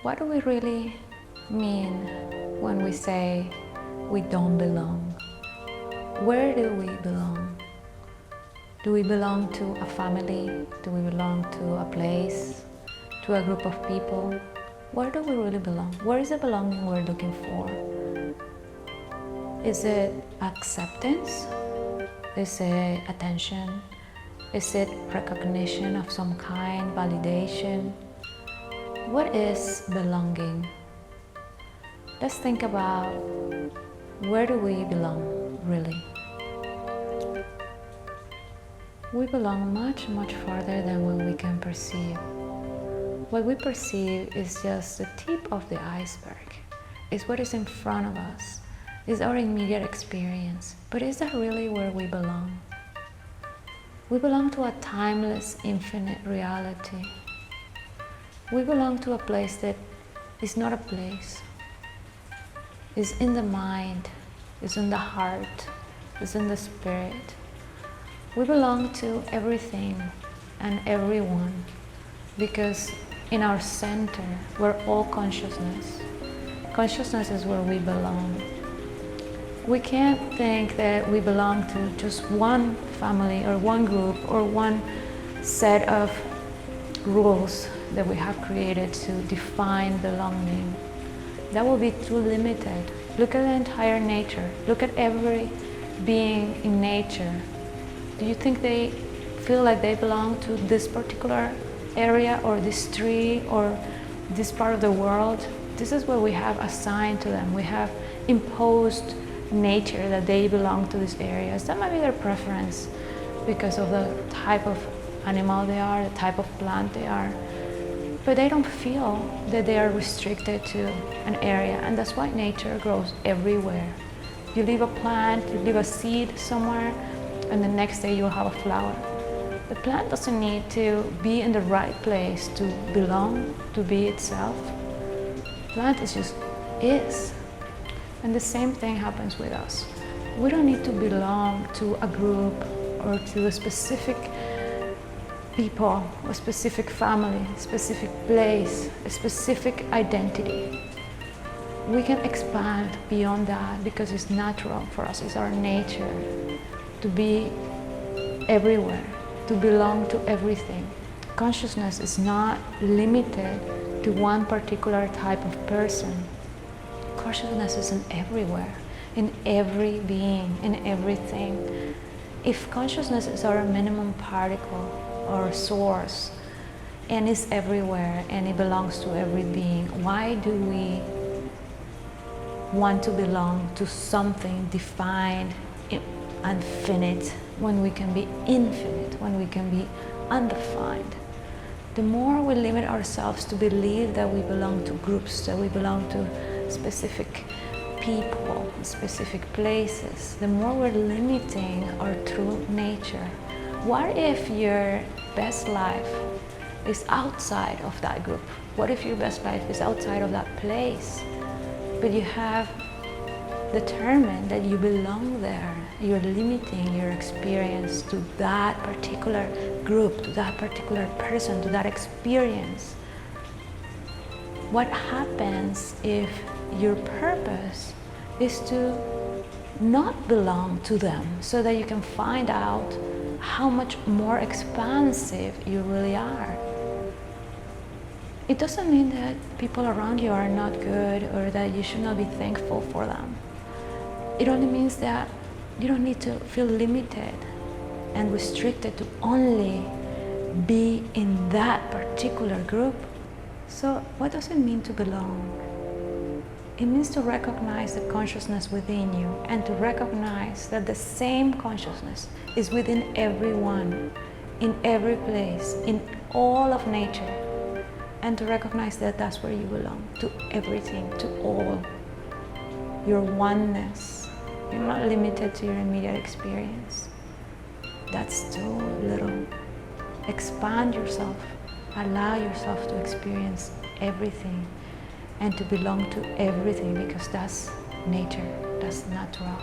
What do we really mean when we say we don't belong? Where do we belong? Do we belong to a family? Do we belong to a place? To a group of people? Where do we really belong? Where is the belonging we're looking for? Is it acceptance? Is it attention? Is it recognition of some kind, validation? What is belonging? Let's think about where do we belong, really? We belong much, much farther than what we can perceive. What we perceive is just the tip of the iceberg. It's what is in front of us. It's our immediate experience. But is that really where we belong? We belong to a timeless, infinite reality. We belong to a place that is not a place. It's in the mind, it's in the heart, it's in the spirit. We belong to everything and everyone because in our center, we're all consciousness. Consciousness is where we belong. We can't think that we belong to just one family or one group or one set of rules that we have created to define belonging. That will be too limited. Look at the entire nature. Look at every being in nature. Do you think they feel like they belong to this particular area or this tree or this part of the world? This is what we have assigned to them. We have imposed nature that they belong to these areas. That might be their preference because of the type of animal they are, the type of plant they are. But they don't feel that they are restricted to an area, and that's why nature grows everywhere. You leave a plant, you leave a seed somewhere, and the next day you'll have a flower. The plant doesn't need to be in the right place to belong, to be itself. The plant is. And the same thing happens with us. We don't need to belong to a group or to a specific people, a specific family, a specific place, a specific identity. We can expand beyond that because it's natural for us, it's our nature to be everywhere, to belong to everything. Consciousness is not limited to one particular type of person. Consciousness is everywhere, in every being, in everything. If consciousness is our minimum particle or source, and is everywhere, and it belongs to every being, why do we want to belong to something defined and finite when we can be infinite, when we can be undefined? The more we limit ourselves to believe that we belong to groups, that we belong to specific people, specific places, the more we're limiting our true nature. What if your best life is outside of that group? What if your best life is outside of that place? But you have determined that you belong there. You're limiting your experience to that particular group, to that particular person, to that experience. What happens if your purpose is to not belong to them so that you can find out how much more expansive you really are? It doesn't mean that people around you are not good or that you should not be thankful for them. It only means that you don't need to feel limited and restricted to only be in that particular group. So what does it mean to belong? It means to recognize the consciousness within you and to recognize that the same consciousness is within everyone, in every place, in all of nature. And to recognize that that's where you belong, to everything, to all. Your oneness. You're not limited to your immediate experience. That's too little. Expand yourself. Allow yourself to experience everything and to belong to everything because that's nature, that's natural.